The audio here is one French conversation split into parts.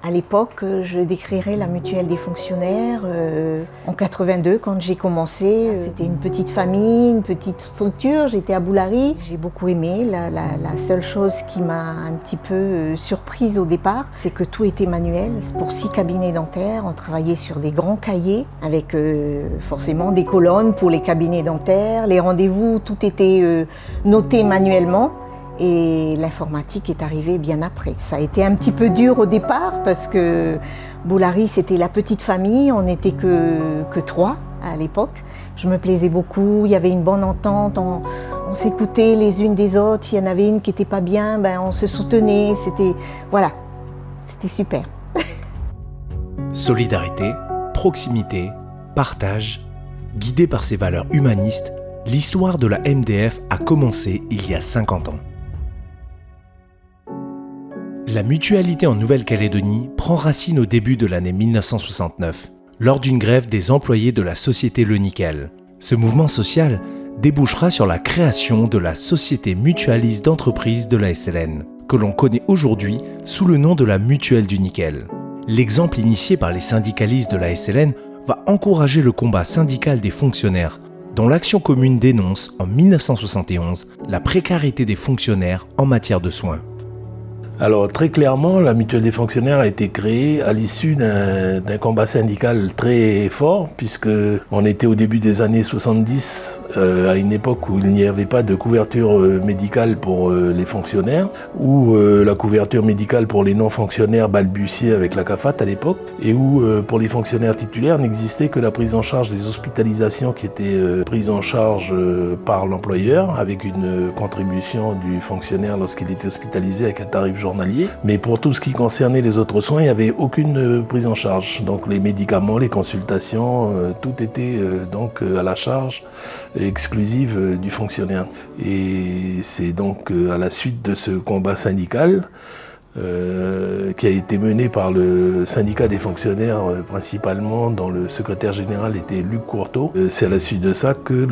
À l'époque, je décrirais la mutuelle des fonctionnaires. En 82, quand j'ai commencé, c'était une petite famille, une petite structure. J'étais à Boulary. J'ai beaucoup aimé. La seule chose qui m'a un petit peu surprise au départ, c'est que tout était manuel. Pour 6 cabinets dentaires, on travaillait sur des grands cahiers avec forcément des colonnes pour les cabinets dentaires. Les rendez-vous, tout était noté manuellement. Et l'informatique est arrivée bien après. Ça a été un petit peu dur au départ parce que Boulary, c'était la petite famille, on n'était que 3 à l'époque. Je me plaisais beaucoup, il y avait une bonne entente, on s'écoutait les unes des autres. S'il y en avait une qui n'était pas bien, on se soutenait, c'était super. Solidarité, proximité, partage, guidée par ses valeurs humanistes, l'histoire de la MDF a commencé il y a 50 ans. La mutualité en Nouvelle-Calédonie prend racine au début de l'année 1969, lors d'une grève des employés de la société Le Nickel. Ce mouvement social débouchera sur la création de la Société mutualiste d'entreprise de la SLN, que l'on connaît aujourd'hui sous le nom de la Mutuelle du Nickel. L'exemple initié par les syndicalistes de la SLN va encourager le combat syndical des fonctionnaires, dont l'action commune dénonce en 1971 la précarité des fonctionnaires en matière de soins. Alors très clairement, la mutuelle des fonctionnaires a été créée à l'issue d'un combat syndical très fort, puisque on était au début des années 70, à une époque où il n'y avait pas de couverture médicale pour les fonctionnaires, où la couverture médicale pour les non-fonctionnaires balbutiait avec la CAFAT à l'époque, et où pour les fonctionnaires titulaires n'existait que la prise en charge des hospitalisations qui étaient prises en charge par l'employeur, avec une contribution du fonctionnaire lorsqu'il était hospitalisé avec un tarif journalier. Mais pour tout ce qui concernait les autres soins, il n'y avait aucune prise en charge. Donc les médicaments, les consultations, tout était donc à la charge exclusive du fonctionnaire. Et c'est donc à la suite de ce combat syndical qui a été mené par le syndicat des fonctionnaires principalement, dont le secrétaire général était Luc Courteau. C'est à la suite de ça que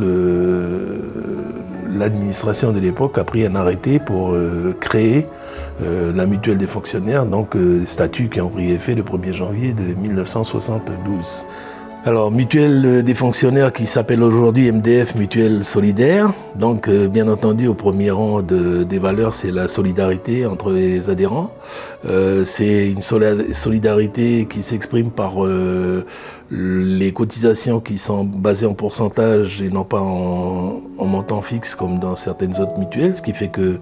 l'administration de l'époque a pris un arrêté pour créer la mutuelle des fonctionnaires, donc les statuts qui ont pris effet le 1er janvier de 1972. Alors, mutuelle des fonctionnaires qui s'appelle aujourd'hui MDF, mutuelle solidaire. Donc, bien entendu, au premier rang des valeurs, c'est la solidarité entre les adhérents. C'est une solidarité qui s'exprime par les cotisations qui sont basées en pourcentage et non pas en montant fixe comme dans certaines autres mutuelles, ce qui fait que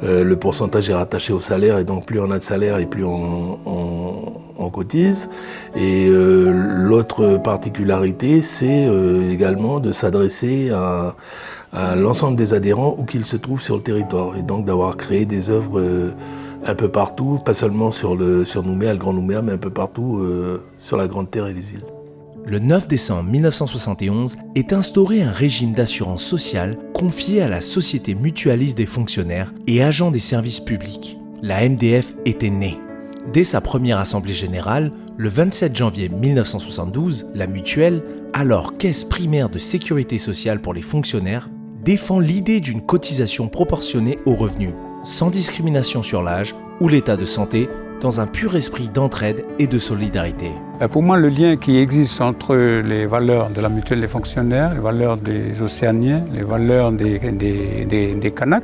le pourcentage est rattaché au salaire et donc plus on a de salaire et plus on cotise. Et l'autre particularité, c'est également de s'adresser à l'ensemble des adhérents où qu'ils se trouvent sur le territoire et donc d'avoir créé des œuvres un peu partout, pas seulement sur Nouméa, le Grand Nouméa, mais un peu partout sur la Grande Terre et les îles. Le 9 décembre 1971 est instauré un régime d'assurance sociale confié à la Société mutualiste des fonctionnaires et agents des services publics. La MDF était née. Dès sa première assemblée générale, le 27 janvier 1972, la mutuelle, alors caisse primaire de sécurité sociale pour les fonctionnaires, défend l'idée d'une cotisation proportionnée aux revenus, sans discrimination sur l'âge ou l'état de santé, dans un pur esprit d'entraide et de solidarité. Pour moi, le lien qui existe entre les valeurs de la mutuelle des fonctionnaires, les valeurs des Océaniens, les valeurs des Kanaks,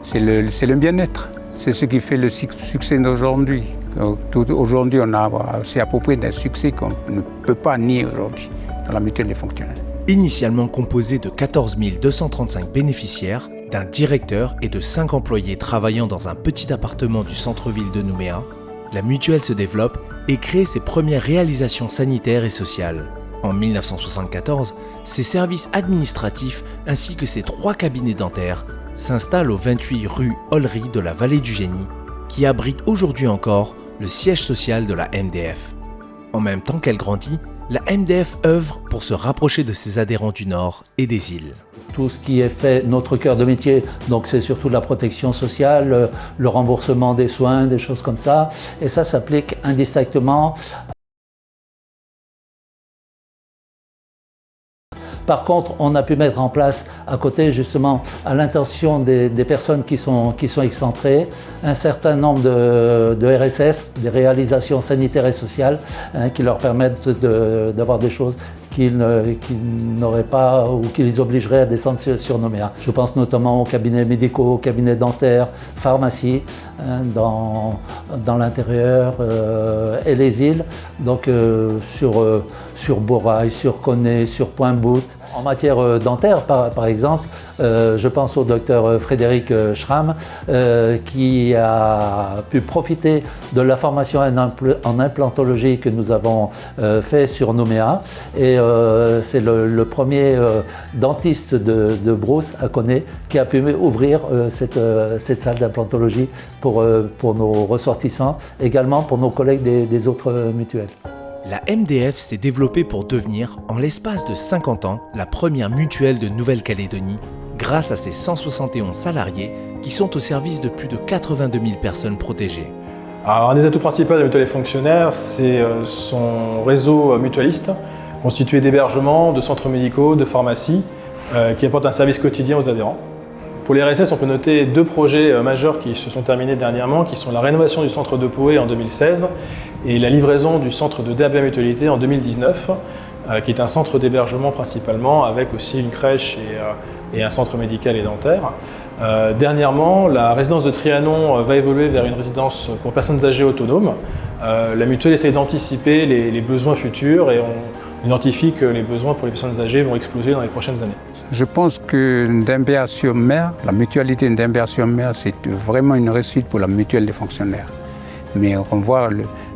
c'est le bien-être. C'est ce qui fait le succès d'aujourd'hui. Aujourd'hui, c'est à peu près d'un succès qu'on ne peut pas nier aujourd'hui dans la mutuelle des fonctionnaires. Initialement composée de 14 235 bénéficiaires, d'un directeur et de 5 employés travaillant dans un petit appartement du centre-ville de Nouméa, la mutuelle se développe et crée ses premières réalisations sanitaires et sociales. En 1974, ses services administratifs ainsi que ses 3 cabinets dentaires s'installent au 28 rue Ollery de la Vallée du Génie, qui abrite aujourd'hui encore le siège social de la MDF. En même temps qu'elle grandit, la MDF œuvre pour se rapprocher de ses adhérents du Nord et des îles. Tout ce qui est fait, notre cœur de métier, donc c'est surtout la protection sociale, le remboursement des soins, des choses comme ça. Et ça s'applique indistinctement Par contre, on a pu mettre en place, à côté justement, à l'intention des personnes qui sont excentrées, un certain nombre de RSS, des réalisations sanitaires et sociales, qui leur permettent d'avoir des choses qu'ils n'auraient pas ou qui les obligeraient à descendre sur Nouméa. Je pense notamment aux cabinets médicaux, aux cabinets dentaires, pharmacies, dans l'intérieur et les îles, donc sur Borail, sur Koné, sur Pointe-Bout. En matière dentaire, par exemple, je pense au docteur Frédéric Schramm qui a pu profiter de la formation en implantologie que nous avons fait sur Nouméa. Et c'est le premier dentiste de Brousse à Koné qui a pu ouvrir cette salle d'implantologie pour nos ressortissants, également pour nos collègues des autres mutuelles. La MDF s'est développée pour devenir, en l'espace de 50 ans, la première mutuelle de Nouvelle-Calédonie, grâce à ses 171 salariés qui sont au service de plus de 82 000 personnes protégées. Alors, un des atouts principaux de la mutuelle des fonctionnaires, c'est son réseau mutualiste, constitué d'hébergements, de centres médicaux, de pharmacies, qui apportent un service quotidien aux adhérents. Pour les RSS, on peut noter 2 projets majeurs qui se sont terminés dernièrement, qui sont la rénovation du centre de Poé en 2016 et la livraison du centre de DAB Mutualité en 2019, qui est un centre d'hébergement principalement, avec aussi une crèche et un centre médical et dentaire. Dernièrement, la résidence de Trianon va évoluer vers une résidence pour personnes âgées autonomes. La mutuelle essaie d'anticiper les besoins futurs et on identifie que les besoins pour les personnes âgées vont exploser dans les prochaines années. Je pense que Ndembéa-sur-Mer, la mutualité Ndembéa-sur-Mer, c'est vraiment une réussite pour la mutuelle des fonctionnaires. Mais on voit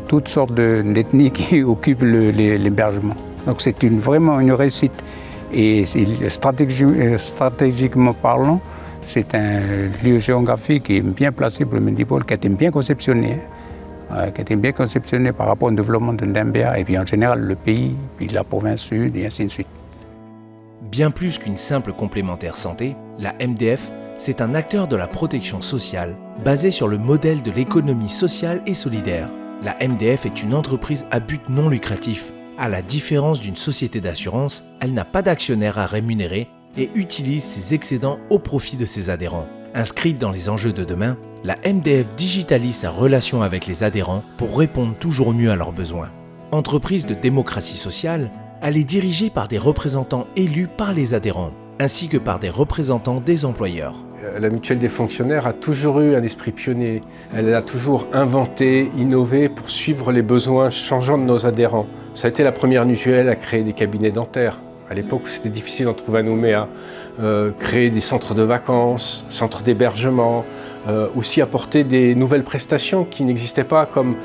toutes sortes d'ethnies qui occupent l'hébergement. Donc c'est vraiment une réussite. Et stratégiquement parlant, c'est un lieu géographique qui est bien placé pour le Medipôle, qui a été bien conceptionné. Qui a été bien conceptionné par rapport au développement de Ndembéa et puis en général le pays, puis la province sud et ainsi de suite. Bien plus qu'une simple complémentaire santé, la MDF, c'est un acteur de la protection sociale basé sur le modèle de l'économie sociale et solidaire. La MDF est une entreprise à but non lucratif. À la différence d'une société d'assurance, elle n'a pas d'actionnaire à rémunérer et utilise ses excédents au profit de ses adhérents. Inscrite dans les enjeux de demain, la MDF digitalise sa relation avec les adhérents pour répondre toujours mieux à leurs besoins. Entreprise de démocratie sociale, elle est dirigée par des représentants élus par les adhérents, ainsi que par des représentants des employeurs. La mutuelle des fonctionnaires a toujours eu un esprit pionnier. Elle a toujours inventé, innové pour suivre les besoins changeants de nos adhérents. Ça a été la première mutuelle à créer des cabinets dentaires. À l'époque, c'était difficile d'en trouver à Nouméa. Créer des centres de vacances, centres d'hébergement, aussi apporter des nouvelles prestations qui n'existaient pas, comme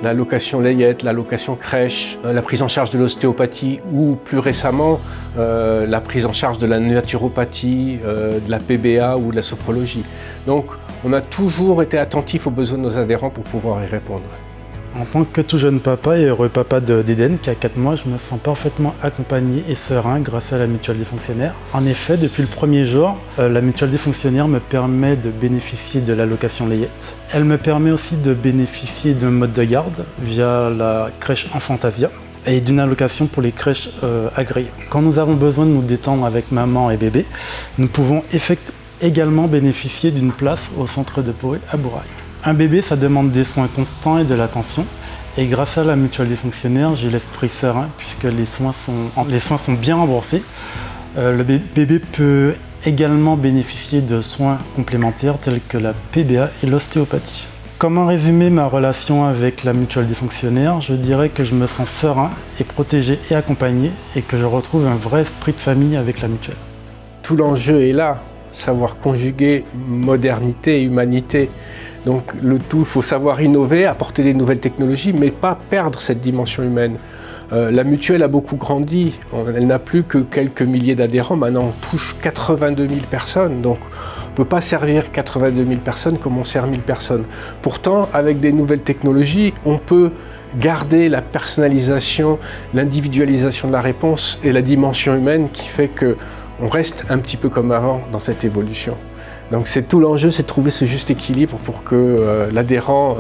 la location layette, la location crèche, la prise en charge de l'ostéopathie ou plus récemment la prise en charge de la naturopathie, de la PBA ou de la sophrologie. Donc on a toujours été attentif aux besoins de nos adhérents pour pouvoir y répondre. En tant que tout jeune papa et heureux papa d'Eden qui a 4 mois, je me sens parfaitement accompagné et serein grâce à la mutuelle des fonctionnaires. En effet, depuis le premier jour, la mutuelle des fonctionnaires me permet de bénéficier de l'allocation layette. Elle me permet aussi de bénéficier d'un mode de garde via la crèche Enfantasia et d'une allocation pour les crèches agréées. Quand nous avons besoin de nous détendre avec maman et bébé, nous pouvons également bénéficier d'une place au centre de Poé à Borail. Un bébé, ça demande des soins constants et de l'attention. Et grâce à la mutuelle des fonctionnaires, j'ai l'esprit serein puisque les soins sont bien remboursés. Le bébé peut également bénéficier de soins complémentaires tels que la PBA et l'ostéopathie. Comment résumer ma relation avec la mutuelle des fonctionnaires? Je dirais que je me sens serein et protégé et accompagné et que je retrouve un vrai esprit de famille avec la mutuelle. Tout l'enjeu est là, savoir conjuguer modernité et humanité. Donc le tout, il faut savoir innover, apporter des nouvelles technologies, mais pas perdre cette dimension humaine. La mutuelle a beaucoup grandi, elle n'a plus que quelques milliers d'adhérents, maintenant on touche 82 000 personnes, donc on ne peut pas servir 82 000 personnes comme on sert 1000 personnes. Pourtant, avec des nouvelles technologies, on peut garder la personnalisation, l'individualisation de la réponse et la dimension humaine qui fait qu'on reste un petit peu comme avant dans cette évolution. Donc c'est tout l'enjeu, c'est de trouver ce juste équilibre pour que l'adhérent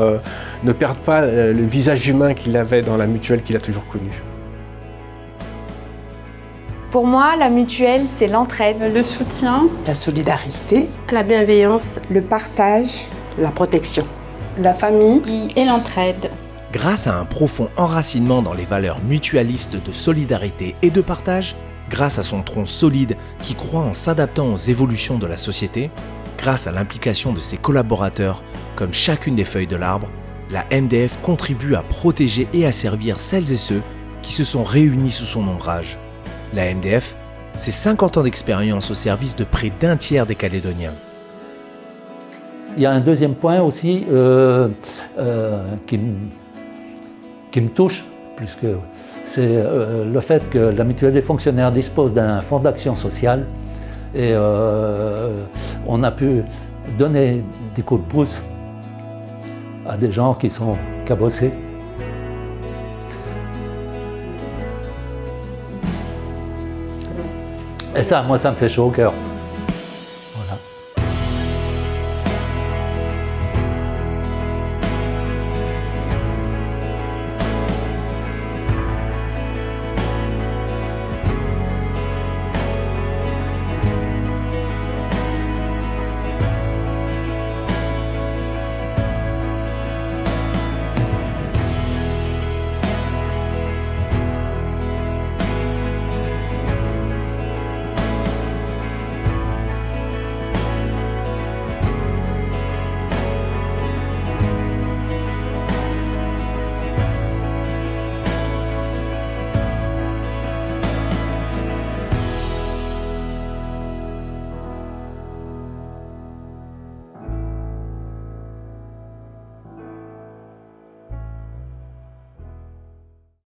ne perde pas le visage humain qu'il avait dans la mutuelle qu'il a toujours connue. Pour moi, la mutuelle, c'est l'entraide, le soutien, la solidarité, la bienveillance, le partage, la protection, la famille et l'entraide. Grâce à un profond enracinement dans les valeurs mutualistes de solidarité et de partage, grâce à son tronc solide qui croit en s'adaptant aux évolutions de la société, grâce à l'implication de ses collaborateurs comme chacune des feuilles de l'arbre, la MDF contribue à protéger et à servir celles et ceux qui se sont réunis sous son ombrage. La MDF, c'est 50 ans d'expérience au service de près d'un tiers des Calédoniens. Il y a un deuxième point aussi qui me touche, puisque c'est le fait que la mutuelle des fonctionnaires dispose d'un fonds d'action sociale et on a pu donner des coups de pouce à des gens qui sont cabossés. Et ça, moi, ça me fait chaud au cœur.